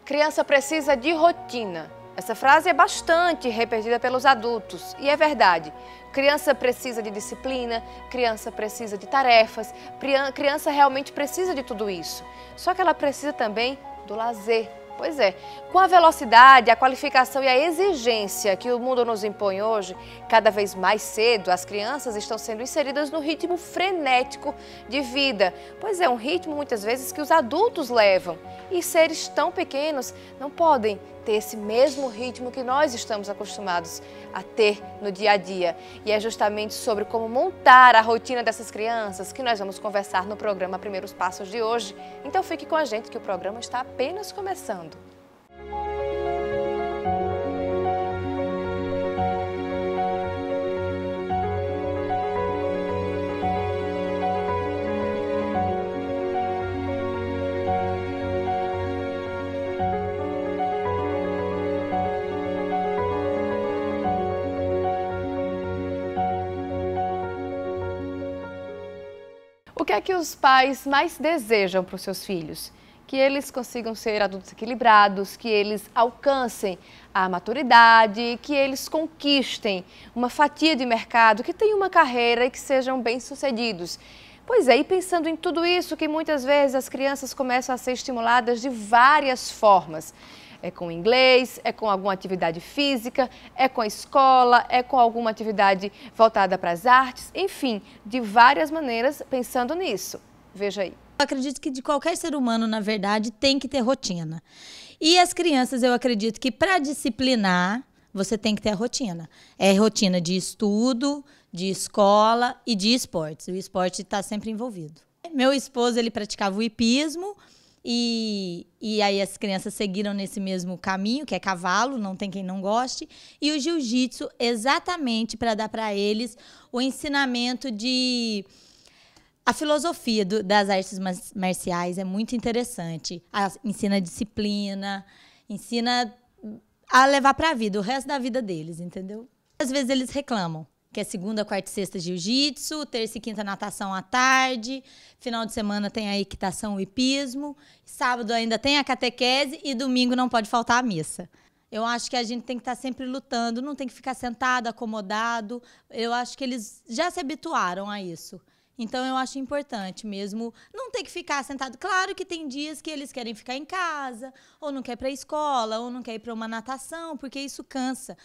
Criança precisa de rotina. Essa frase é bastante repetida pelos adultos e é verdade. Criança precisa de disciplina, criança precisa de tarefas, criança realmente precisa de tudo isso. Só que ela precisa também do lazer. Pois é, com a velocidade, a qualificação e a exigência que o mundo nos impõe hoje, cada vez mais cedo as crianças estão sendo inseridas no ritmo frenético de vida. Pois é, um ritmo muitas vezes que os adultos levam. E seres tão pequenos não podem ter esse mesmo ritmo que nós estamos acostumados a ter no dia a dia. E é justamente sobre como montar a rotina dessas crianças que nós vamos conversar no programa Primeiros Passos de hoje. Então fique com a gente que o programa está apenas começando. O que é que os pais mais desejam para os seus filhos? Que eles consigam ser adultos equilibrados, que eles alcancem a maturidade, que eles conquistem uma fatia de mercado, que tenham uma carreira e que sejam bem-sucedidos. Pois é, e pensando em tudo isso, que muitas vezes as crianças começam a ser estimuladas de várias formas. É com inglês, é com alguma atividade física, é com a escola, é com alguma atividade voltada para as artes, enfim, de várias maneiras pensando nisso. Veja aí. Eu acredito que de qualquer ser humano, na verdade, tem que ter rotina. E as crianças, eu acredito que para disciplinar, você tem que ter a rotina. É rotina de estudo, de escola e de esportes. O esporte está sempre envolvido. Meu esposo, ele praticava o hipismo. E aí as crianças seguiram nesse mesmo caminho, que é cavalo, não tem quem não goste. E o jiu-jitsu exatamente para dar para eles o ensinamento de... A filosofia das artes marciais é muito interessante. Ensina disciplina, ensina a levar para a vida, o resto da vida deles, entendeu? Às vezes eles reclamam. Que é segunda, quarta e sexta jiu-jitsu, terça e quinta natação à tarde, final de semana tem a equitação, o hipismo, sábado ainda tem a catequese e domingo não pode faltar a missa. Eu acho que a gente tem que estar sempre lutando, não tem que ficar sentado, acomodado. Eu acho que eles já se habituaram a isso. Então, eu acho importante mesmo não ter que ficar sentado. Claro que tem dias que eles querem ficar em casa, ou não quer ir para a escola, ou não quer ir para uma natação, porque isso cansa.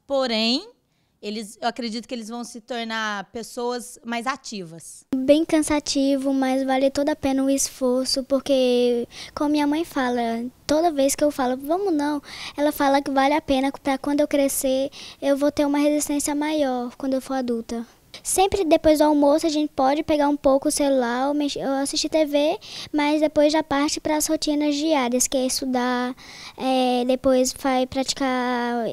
Porém, eu acredito que eles vão se tornar pessoas mais ativas. Bem cansativo, mas vale toda a pena o esforço, porque, como minha mãe fala, toda vez que eu falo, vamos não, ela fala que vale a pena, para quando eu crescer, eu vou ter uma resistência maior quando eu for adulta. Sempre depois do almoço a gente pode pegar um pouco o celular ou assistir TV, mas depois já parte para as rotinas diárias, que é estudar, depois vai praticar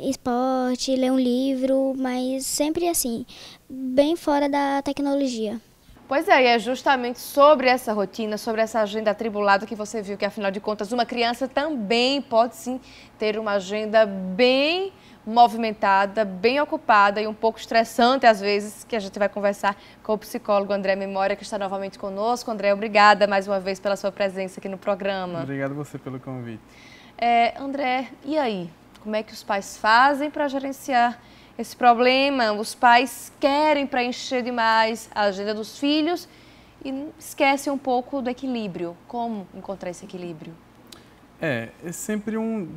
esporte, ler um livro, mas sempre assim, bem fora da tecnologia. Pois é, e é justamente sobre essa rotina, sobre essa agenda atribulada que você viu que, afinal de contas, uma criança também pode sim ter uma agenda bem movimentada, bem ocupada e um pouco estressante às vezes, que a gente vai conversar com o psicólogo André Memória, que está novamente conosco. André, obrigada mais uma vez pela sua presença aqui no programa. Obrigado você pelo convite. André, e aí? Como é que os pais fazem para gerenciar esse problema? Os pais querem preencher demais a agenda dos filhos e esquecem um pouco do equilíbrio. Como encontrar esse equilíbrio?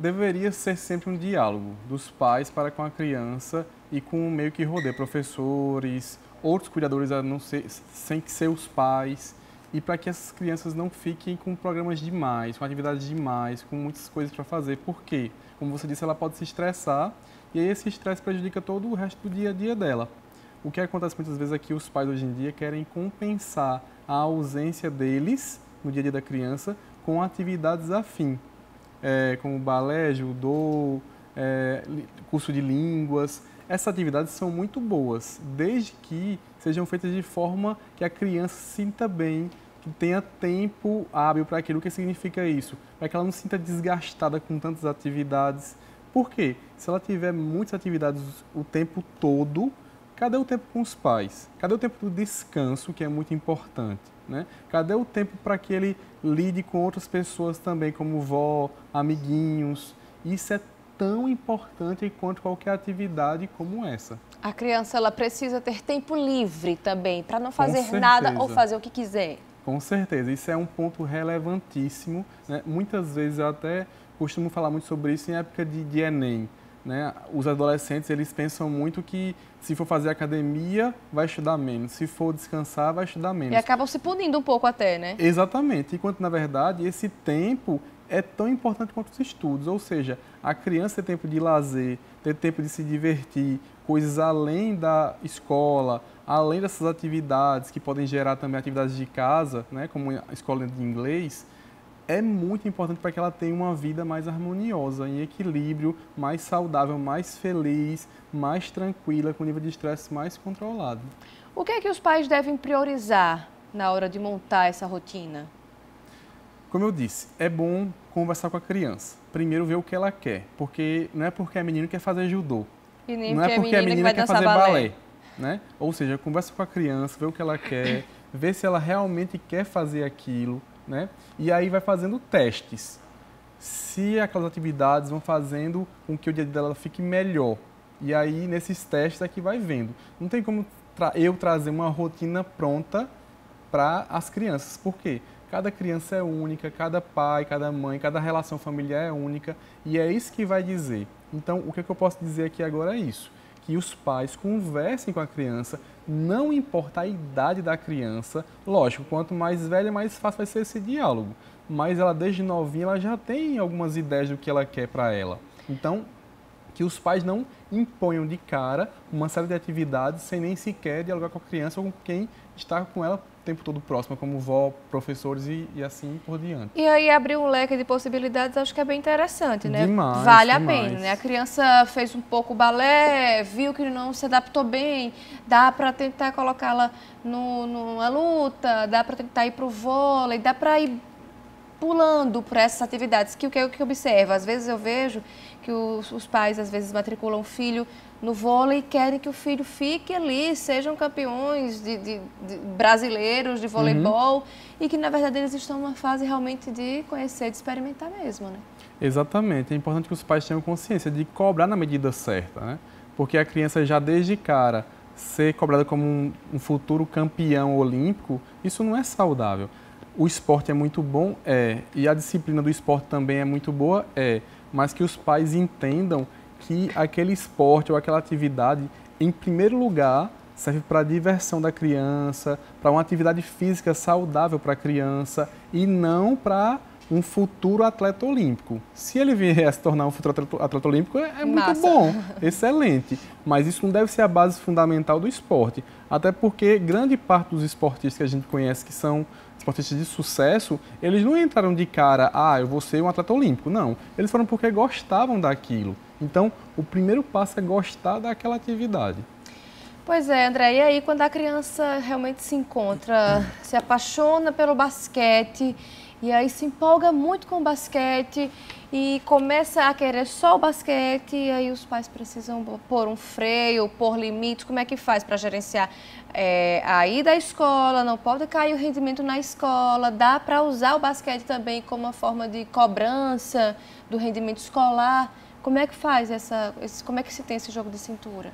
Deveria ser sempre um diálogo dos pais para com a criança e com meio que rodeia professores, outros cuidadores sem que ser os pais, e para que essas crianças não fiquem com programas demais, com atividades demais, com muitas coisas para fazer. Por quê? Como você disse, ela pode se estressar e aí esse estresse prejudica todo o resto do dia a dia dela. O que acontece muitas vezes é que os pais hoje em dia querem compensar a ausência deles no dia a dia da criança com atividades afins. Como balé, judô, curso de línguas. Essas atividades são muito boas, desde que sejam feitas de forma que a criança se sinta bem, que tenha tempo hábil para aquilo. O que significa isso? Para que ela não se sinta desgastada com tantas atividades. Por quê? Se ela tiver muitas atividades o tempo todo, cadê o tempo com os pais? Cadê o tempo do descanso, que é muito importante, né? Cadê o tempo para que ele lide com outras pessoas também, como vó, amiguinhos? Isso é tão importante quanto qualquer atividade como essa. A criança ela precisa ter tempo livre também, para não fazer certeza. nada ou fazer o que quiser. Com certeza, isso é um ponto relevantíssimo, né? Muitas vezes eu até costumo falar muito sobre isso em época de Enem, né? Os adolescentes, eles pensam muito que se for fazer academia, vai estudar menos, se for descansar, vai estudar menos. E acabam se punindo um pouco até, né? Exatamente, enquanto na verdade esse tempo é tão importante quanto os estudos, ou seja, a criança ter tempo de lazer, ter tempo de se divertir, coisas além da escola, além dessas atividades que podem gerar também atividades de casa, né, como a escola de inglês, é muito importante para que ela tenha uma vida mais harmoniosa, em equilíbrio, mais saudável, mais feliz, mais tranquila, com nível de estresse mais controlado. O que é que os pais devem priorizar na hora de montar essa rotina? Como eu disse, é bom conversar com a criança. Primeiro ver o que ela quer, porque não é porque a menina quer fazer judô, E nem não é porque a menina vai quer dançar fazer balé, né? Ou seja, conversa com a criança, vê o que ela quer, vê se ela realmente quer fazer aquilo, né? E aí vai fazendo testes. Se aquelas atividades vão fazendo com que o dia dela fique melhor. E aí, nesses testes é que vai vendo. Não tem como eu trazer uma rotina pronta para as crianças. Por quê? Cada criança é única, cada pai, cada mãe, cada relação familiar é única. E é isso que vai dizer. Então, o que eu posso dizer aqui agora é isso. Que os pais conversem com a criança, não importa a idade da criança. Lógico, quanto mais velha, mais fácil vai ser esse diálogo. Mas ela, desde novinha, ela já tem algumas ideias do que ela quer para ela. Então, que os pais não imponham de cara uma série de atividades sem nem sequer dialogar com a criança ou com quem está com ela o tempo todo próximo, como vó, professores e assim por diante. E aí abrir um leque de possibilidades, acho que é bem interessante, né? Demais, vale demais. a pena, né? A criança fez um pouco balé, viu que não se adaptou bem, dá para tentar colocá-la numa luta, dá para tentar ir para o vôlei, dá para ir pulando por essas atividades. Que o que eu observo? Às vezes eu vejo que os pais, às vezes, matriculam o filho no vôlei e querem que o filho fique ali, sejam campeões de brasileiros de voleibol, e que, na verdade, eles estão numa fase realmente de conhecer, de experimentar mesmo, né? Exatamente. É importante que os pais tenham consciência de cobrar na medida certa, né? Porque a criança já desde cara ser cobrada como um futuro campeão olímpico, isso não é saudável. O esporte é muito bom, e a disciplina do esporte também é muito boa, mas que os pais entendam que aquele esporte ou aquela atividade, em primeiro lugar, serve para a diversão da criança, para uma atividade física saudável para a criança e não para um futuro atleta olímpico. Se ele vier a se tornar um futuro atleta olímpico, é muito bom, excelente. Mas isso não deve ser a base fundamental do esporte. Até porque grande parte dos esportistas que a gente conhece, que são esportistas de sucesso, eles não entraram de cara, eu vou ser um atleta olímpico. Não, eles foram porque gostavam daquilo. Então, o primeiro passo é gostar daquela atividade. Pois é, André, e aí quando a criança realmente se encontra, se apaixona pelo basquete, e aí se empolga muito com o basquete e começa a querer só o basquete, e aí os pais precisam pôr um freio, pôr limites, como é que faz para gerenciar a ida à escola, não pode cair o rendimento na escola, dá para usar o basquete também como uma forma de cobrança do rendimento escolar. Como é que faz como é que se tem esse jogo de cintura?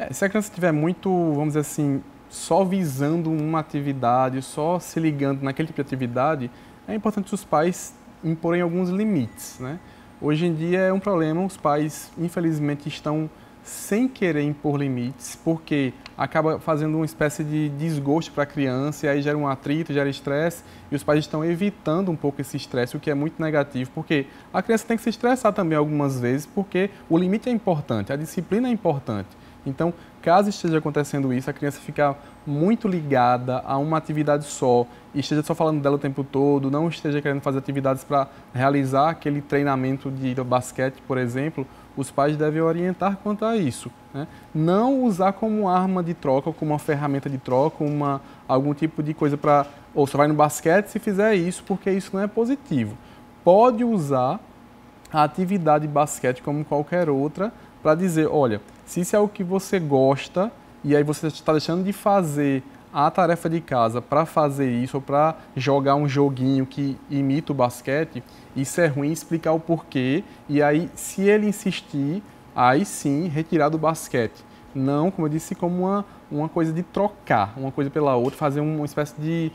Se a criança estiver muito, vamos dizer assim, só visando uma atividade, só se ligando naquele tipo de atividade, é importante que os pais imporem alguns limites, né? Hoje em dia é um problema, os pais infelizmente estão sem querer impor limites, porque acaba fazendo uma espécie de desgosto para a criança, e aí gera um atrito, gera estresse, e os pais estão evitando um pouco esse estresse, o que é muito negativo, porque a criança tem que se estressar também algumas vezes, porque o limite é importante, a disciplina é importante. Então, caso esteja acontecendo isso, a criança fica muito ligada a uma atividade só e esteja só falando dela o tempo todo, não esteja querendo fazer atividades para realizar aquele treinamento de basquete, por exemplo, os pais devem orientar quanto a isso, né? Não usar como arma de troca, ou como uma ferramenta de troca, algum tipo de coisa para... Ou só vai no basquete se fizer isso, porque isso não é positivo. Pode usar a atividade de basquete como qualquer outra para dizer, olha, se isso é o que você gosta, e aí você está deixando de fazer a tarefa de casa para fazer isso, ou para jogar um joguinho que imita o basquete, isso é ruim, explicar o porquê, e aí, se ele insistir, aí sim, retirar do basquete. Não, como eu disse, como uma coisa de trocar uma coisa pela outra, fazer uma espécie de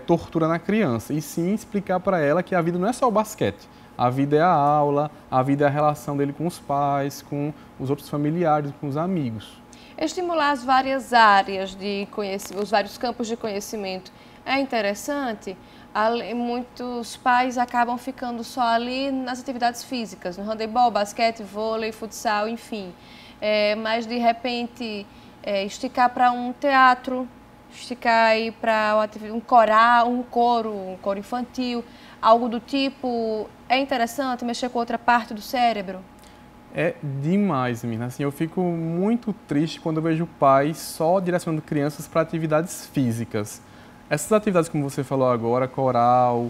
tortura na criança, e sim explicar para ela que a vida não é só o basquete. A vida é a aula, a vida é a relação dele com os pais, com os outros familiares, com os amigos. Estimular as várias áreas de conhecimento, os vários campos de conhecimento é interessante. Muitos pais acabam ficando só ali nas atividades físicas, no handebol, basquete, vôlei, futsal, enfim. Mas, de repente, esticar para um teatro, esticar aí para um coral, um coro infantil, algo do tipo. É interessante mexer com outra parte do cérebro? É demais, menina. Assim, eu fico muito triste quando eu vejo pais só direcionando crianças para atividades físicas. Essas atividades, como você falou agora, coral,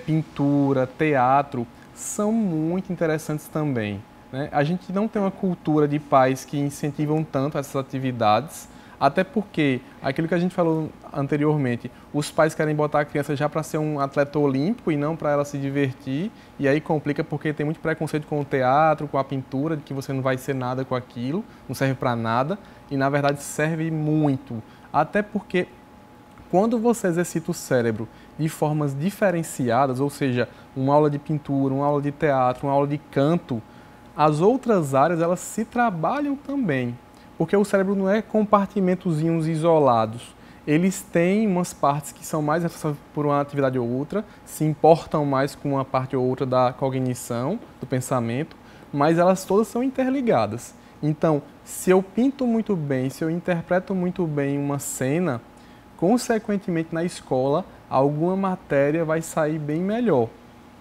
pintura, teatro, são muito interessantes também, né? A gente não tem uma cultura de pais que incentivam tanto essas atividades, até porque, aquilo que a gente falou anteriormente, os pais querem botar a criança já para ser um atleta olímpico e não para ela se divertir, e aí complica porque tem muito preconceito com o teatro, com a pintura, de que você não vai ser nada com aquilo, não serve para nada, e na verdade serve muito, até porque quando você exercita o cérebro de formas diferenciadas, ou seja, uma aula de pintura, uma aula de teatro, uma aula de canto, as outras áreas elas se trabalham também. Porque o cérebro não é compartimentozinhos isolados. Eles têm umas partes que são mais responsáveis por uma atividade ou outra, se importam mais com uma parte ou outra da cognição, do pensamento, mas elas todas são interligadas. Então, se eu pinto muito bem, se eu interpreto muito bem uma cena, consequentemente na escola, alguma matéria vai sair bem melhor.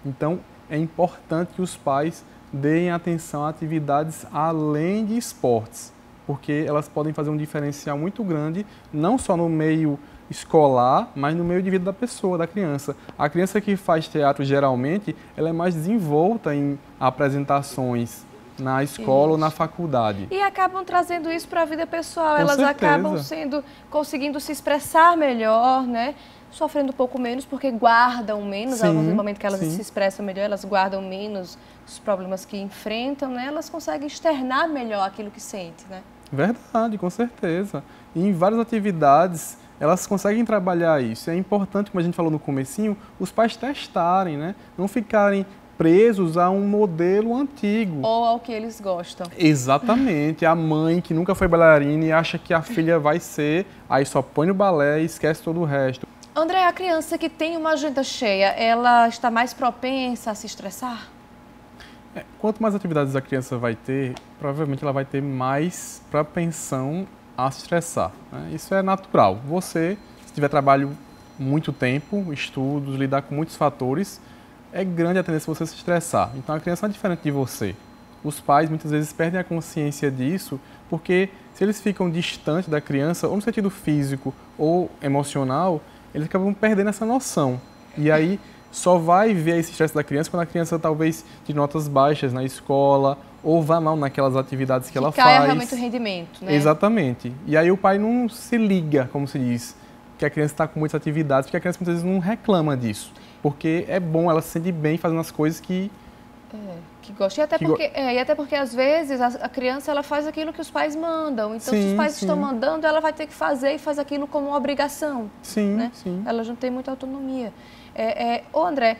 Então, é importante que os pais deem atenção a atividades além de esportes, porque elas podem fazer um diferencial muito grande, não só no meio escolar, mas no meio de vida da pessoa, da criança. A criança que faz teatro, geralmente, ela é mais desenvolta em apresentações na escola ou na faculdade. E acabam trazendo isso para a vida pessoal. Com Elas certeza. acabam conseguindo se expressar melhor, né? Sofrendo um pouco menos, porque guardam menos, Sim, no momento que elas sim. se expressam melhor, elas guardam menos os problemas que enfrentam, né? Elas conseguem externar melhor aquilo que sentem, né? Verdade, com certeza. E em várias atividades, elas conseguem trabalhar isso. É importante, como a gente falou no comecinho, os pais testarem, né? Não ficarem presos a um modelo antigo. Ou ao que eles gostam. Exatamente. A mãe que nunca foi bailarina e acha que a filha vai ser, aí só põe no balé e esquece todo o resto. André, a criança que tem uma agenda cheia, ela está mais propensa a se estressar? Quanto mais atividades a criança vai ter, provavelmente ela vai ter mais propensão a se estressar, né? Isso é natural. Você, se tiver trabalho muito tempo, estudos, lidar com muitos fatores, é grande a tendência de você se estressar. Então a criança não é diferente de você. Os pais muitas vezes perdem a consciência disso, porque se eles ficam distantes da criança, ou no sentido físico ou emocional, eles acabam perdendo essa noção. E aí só vai ver esse estresse da criança quando a criança talvez tire notas baixas na escola ou vá mal naquelas atividades que ela faz. Caia realmente o rendimento, né? Exatamente. E aí o pai não se liga, como se diz, que a criança está com muitas atividades, porque a criança muitas vezes não reclama disso. Porque é bom, ela se sente bem fazendo as coisas que gosta. E até porque às vezes a criança ela faz aquilo que os pais mandam. Então, se os pais estão mandando, ela vai ter que fazer e faz aquilo como uma obrigação. Sim, né? sim. Ela não tem muita autonomia. Ô André,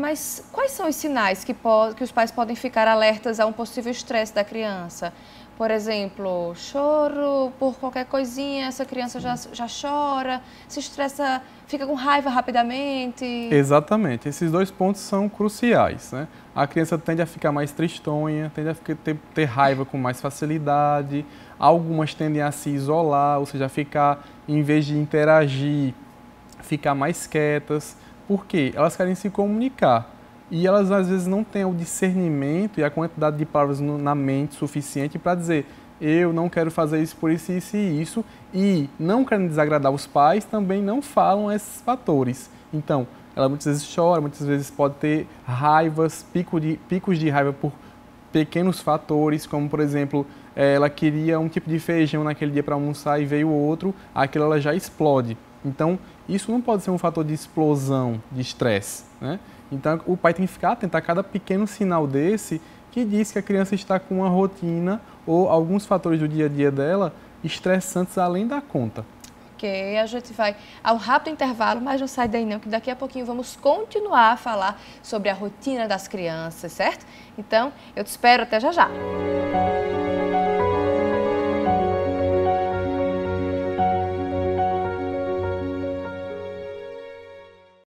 mas quais são os sinais que os pais podem ficar alertas a um possível estresse da criança? Por exemplo, choro por qualquer coisinha, essa criança já chora, se estressa, fica com raiva rapidamente. Exatamente. Esses dois pontos são cruciais, né? A criança tende a ficar mais tristonha, tende a ter raiva com mais facilidade, algumas tendem a se isolar, ou seja, ficar, em vez de interagir, ficar mais quietas. Por quê? Elas querem se comunicar. E elas, às vezes, não têm o discernimento e a quantidade de palavras na mente suficiente para dizer eu não quero fazer isso por isso, isso e isso. E, não querendo desagradar os pais, também não falam esses fatores. Então, ela muitas vezes chora, muitas vezes pode ter raivas, picos de raiva por pequenos fatores, como, por exemplo, ela queria um tipo de feijão naquele dia para almoçar e veio outro, aquilo ela já explode. Então, isso não pode ser um fator de explosão, de estresse, né? Então, o pai tem que ficar atento a cada pequeno sinal desse que diz que a criança está com uma rotina ou alguns fatores do dia a dia dela estressantes além da conta. Ok, a gente vai a um rápido intervalo, mas não sai daí não, que daqui a pouquinho vamos continuar a falar sobre a rotina das crianças, certo? Então, eu te espero até já já.